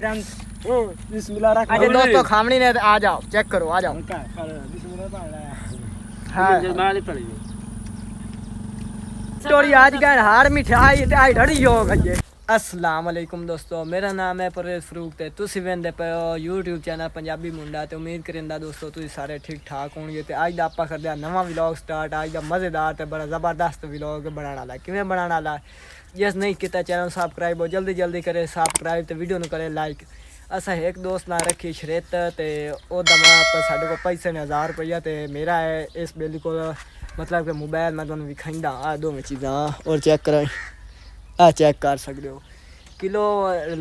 विवरण बिस्मिल्लाह अच्छा दोस्तों खामनी ने आ जाओ चेक करो आ जाओ हाँ स्टोरी आज का हार मिठाई ते आई ढड़ी हो गई अस्सलाम वालेकुम दोस्तों मेरा नाम है परवेज फरूक ते तुसी वेंदे पे यूट्यूब चैनल पंजाबी मुंडा ते उम्मीद करिंदा दोस्तों तुसी सारे ठीक ठाक होंगे ते आज दा आपां करदे नवा व्लॉग स्टार्ट आज दा मज़ेदार ते बड़ा ज़बरदस्त व्लॉग बनाना ला किवें बनाना ला जिस नहीं किया चैनल सब्सक्राइब हो जल्दी जल्दी करे सब्सक्राइब ते वीडियो नु करे लाइक असा एक दोस्त ना रखी शरेत ते ओ दमा पर साडे को पैसे ने 1000 रुपया ते मेरा है इस बेली को मतलब कि मोबाइल मैं तुहानू विखाइंदा आ दोवें चीज़ां और चेक करो आ चेक कर सकते हो किलो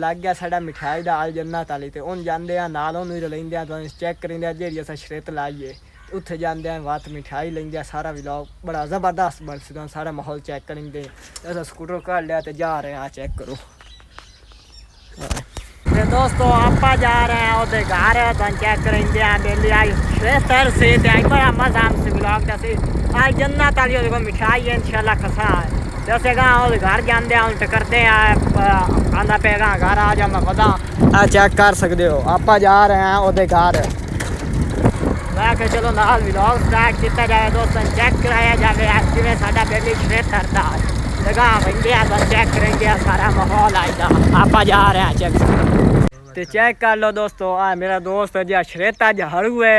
लग गया साढ़ा मिठाई दा आल जन्नत आली ते हुण जांदे आ नाल ओनू लैंदे आ तुहानू चेक करिंदे जेहड़ी असां शरेत लाइए उत्थे जांदे आ वत मिठाई लेंदे सारा व्लॉग बड़ा ज़बरदस्त बनसी तुहानू सारा माहौल चेक करेंगे असां स्कूटर कढ़ लिया ते जा रहे हैं चेक करो ते दोस्तों आपा जा रहे हैं ओदे घर तुहानू चेक करेंगे बेली आई श्रेतर से ते आई बड़ा मजा हमसे व्लॉग दा सी आज जन्नत आली ओदे को मिठाई है इंशाल्लाह खसा है जैसे ओदे घर जांदे आ उल्ट करते आंदा पे घर आ जा मैं बता आ चेक कर सकते हो आपा जा रहे हैं ओदे घर मैं के चलो नाल व्लॉग स्टार्ट किया जाए दोस्तों चेक कराया जाए जिवें साडा बेली श्रेतर दा जगह वंदे बस चेक करेंगे सारा माहौल आएगा आपा जा रहे हैं चेक ते चेक कर लो दोस्तों आ मेरा दोस्त जो श्रेता जहरू है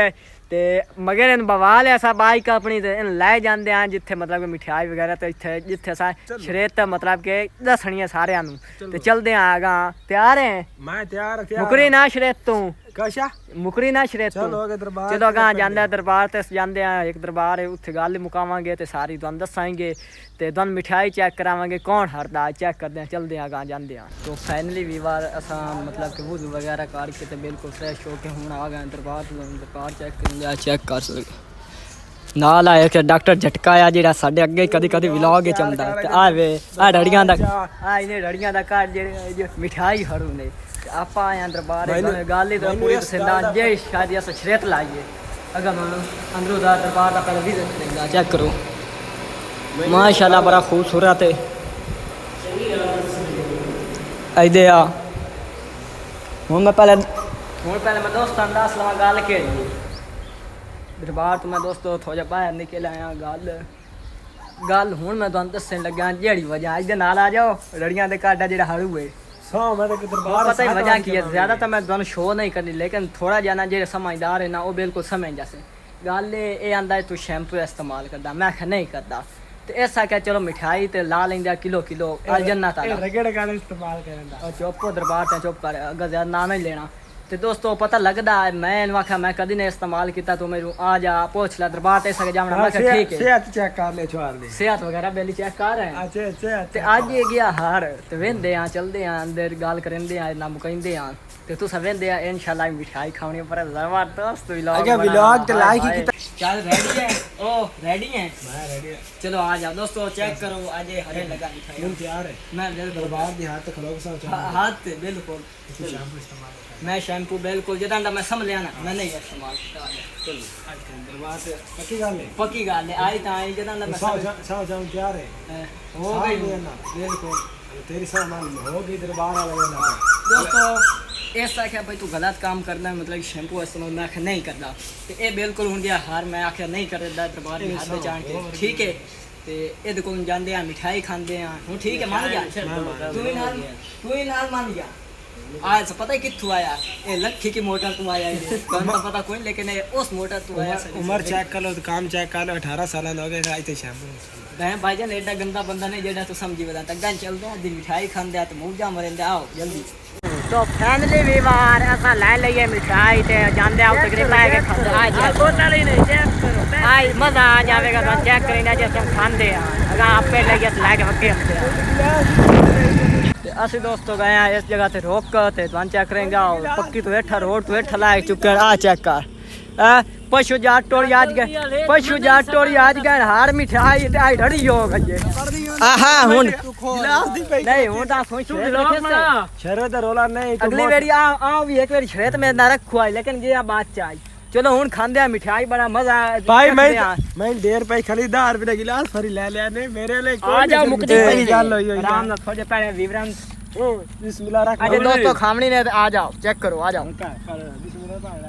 ते मगर इन बवाल ऐसा बाइक अपनी ते इन लै जाते हैं जिथे मतलब कि मिठाई वगैरह तो इतने जिथे अस शरेत मतलब कि दसनी है सारे ते चलते हैं आगा तैयार है मैं तैयार मुकरी ना शरेत तू कशा मुकरी ना शरेत चलो दरबार चलो अगा जाते दरबार ते जाते हैं एक दरबार है उत्थे गल मुकावांगे ते सारी तुहानू दसांगे ते तुहानू मिठाई चेक करावांगे कौन हरदा चेक करते हैं चलते हैं अगा जाते हैं तो फाइनली वीवार असा मतलब कि वुज़ू वगैरह करके ते बिल्कुल फ्रेश होके हुण आ गए दरबार चेक करेंगे चेक कर सकते नाल आया कि डॉक्टर झटका आ जेड़ा साडे अगे कदी कदी व्लॉग च आंदा ते आ वे आ डड़ियां दा आ इने डड़ियां दा घर जेड़े मिठाई हरू ने आपा आया दरबार गल ही तो पूरी पसंद जे शायद अस शरेत लाइए अगर मैं अंदरों दा दरबार दा पहले विजिट करेंगे चेक करो माशाल्लाह बड़ा खूबसूरत है इधे आ हुण मैं पहले मैं दोस्त अंदाज लवा गल के दरबार तो मैं दोस्तों थोड़ा बाहर निकल आया गल हुण मैं तुहानू दस्सण लग्या जेहड़ी वजह अज दे नाल आ जाओ लड़ियां दे घाटा जेहड़ा हरू है पता ही वजह की है ज्यादा तो मैं तुहानू शो नहीं करनी लेकिन थोड़ा जाना जो समझदार है ना वो बिल्कुल समझ जैसे गल ये आंदा तू शैम्पू इस्तेमाल करदा मैं आख्या नहीं करदा तो इस आख्या चलो मिठाई ते ला लेंगे किलो किलो जन्नत इस्तेमाल करदा चुप दरबार ते चुप कर अगर ज्यादा ना नहीं लेना तो दोस्तों पता लगता है मैं आख्या मैं कभी नहीं इस्तेमाल किया तू मेरू आ जा पूछ ला दरबार ते सके जावना मैं ठीक है सेहत चेक कर ले छुआर ले सेहत वगैरह बेली चेक कर रहे हैं अच्छा ते आज ये गया हार ते वेंदे आ चलदे आ अंदर गल करेंदे आ ना मुकइंदे आ ते तुस वेंदे आ इंशाल्लाह मिठाई खावनी पर जबरदस्त व्लॉग ते लाइक ही चल रेडी है ओ रेडी है मैं रेडी है चलो आ जाओ दोस्तों चेक करो आज ये हरे लगा मिठाई तुम तैयार है मैं दरबार दी हाथ खलो सा हाथ बिल्कुल शैम्पू इस्तेमाल मैं शैम्पू बिल्कुल जदा मैं समझ लिया ना मैं नहीं इस्तेमाल चलो दरबार से पक्की गल है आई ता आई जदा मैं सब तैयार है हो गई बिल्कुल तेरी सामान हो गई दरबार वाला दोस्तों ऐसा क्या भाई तू गलत काम करना मतलब शैम्पू इस्तेमाल मैं आख्या नहीं करता तो ये बिल्कुल हूँ गया हार मैं आख्या नहीं करदा दरबार में हाथ जान के ठीक है ते इहदे कोल जांदे आ मिठाई खांदे आ हूँ ठीक है मान गया तू ही नाल मान गया आज पता है कित्थू आया ए लक्खी की मोटर तू आया है तो पता कोई लेकिन उस मोटर तू आया उम्र चेक कर लो तो काम चेक कर लो 18 साल हो गए आई तो शैम्पू मैं भाईजान एडा गंदा बंदा नहीं जेड़ा तू समझी बता तक चलदा दी मिठाई खांदे आ तो मुंह मरेंदे आओ जल्दी तो फैमिली वीवार ऐसा ले लिए मिठाई ते जांदे आओ तकरीबन आके खांदे आज बोतल ही नहीं चेक करो आज मजा आ जाएगा तो चेक करेंगे जैसे हम खांदे आ अगर आप पे लगे तो लाके वके ते असि दोस्तों गए हैं इस जगह ते रोक ते तुम चेक करेंगे पक्की तो हेठा रोड तो हेठा लाए चुके आ चेक कर पशु जाट टोरी आज गए हार मिठाई ते आई ढड़ी हो गई आहा हुन नहीं हुन दा सोच शरत रोला नहीं अगली बारी आ भी एक बारी शरत में ना रखो आई लेकिन ये बात चाहिए चलो हुन खांदे मिठाई बड़ा मजा भाई मैं देर पे खरीदार रुपए गिलास फरी ले लिया ने मेरे लिए आ जाओ मुकदी पई गल होई आराम ना थोड़े पहले विवरण बिस्मिल्लाह रख अच्छा दोस्तों खामनी ने आ जाओ चेक करो आ जाओ बिस्मिल्लाह पढ़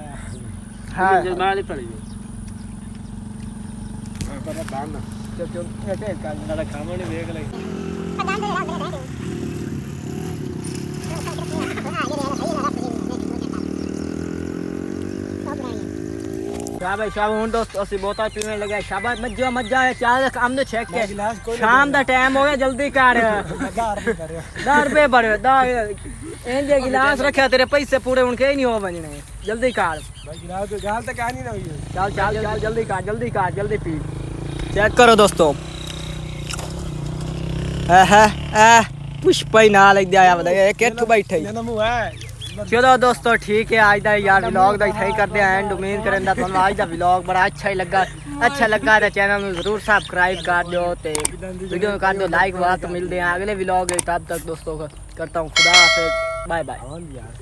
हाँ जमाली पड़ी पर बांध ना खामोनी देख ले शाबाश शाबाश ਹੁਣ ਦੋਸਤੋ ਅਸੀਂ ਬੋਤਲ ਪੀਣ ਲੱਗੇ ਸ਼ਾਬਾਸ਼ ਮੱਜਾ ਹੈ ਚਾਹ ਦਾ ਕੰਮ ਦੇ ਛੇਕ ਕੇ ਸ਼ਾਮ ਦਾ ਟਾਈਮ ਹੋ ਗਿਆ ਜਲਦੀ ਕਰ 10 रुपए कर 10 ਰੁਪਏ ਭਰੇ 10 ਇੰਜੇ ਗਿਲਾਸ ਰੱਖਿਆ ਤੇਰੇ ਪੈਸੇ ਪੂਰੇ ਹੁਣ ਕੇ ਹੀ ਨਹੀਂ ਹੋ ਬਣਨੇ ਜਲਦੀ ਕਰ भाई गिलास तो गाल तक आनी ना हुई ਚੱਲ ਚੱਲ ਚੱਲ ਜਲਦੀ ਕਰ ਜਲਦੀ ਪੀ ਚੈੱਕ ਕਰੋ ਦੋਸਤੋ ਪੁਸ਼ਪਾ ਹੀ ਨਾਲ ਇੱਦੇ ਆਇਆ ਵਦਾ ਇਹ ਕਿੱਥੋਂ ਬੈਠੇ जन्म हुआ है ਚਲੋ ਦੋਸਤੋ ਠੀਕ ਹੈ ਅੱਜ ਦਾ ਯਾਰ ਵਲੌਗ ਦਾ ਇੱਥੇ ਹੀ ਕਰਦੇ ਆਂ ਐਂਡ ਉਮੀਦ ਕਰਨ ਦਾ ਤੁਹਾਨੂੰ ਅੱਜ ਦਾ ਵਲੌਗ ਬੜਾ ਅੱਛਾ ਲੱਗਾ ਤਾਂ ਚੈਨਲ ਨੂੰ ਜ਼ਰੂਰ ਸਬਸਕ੍ਰਾइब ਕਰ ਦਿਓ ਤੇ ਵੀਡੀਓ ਨੂੰ ਕਰ ਦਿਓ ਲਾਈਕ ਬਾਤ ਮਿਲਦੇ ਆਂ ਅਗਲੇ ਵਲੌਗ ਤਬ ਤੱਕ ਦੋस्तों करता हूँ खुदा हाफिज़ बाय बाय यार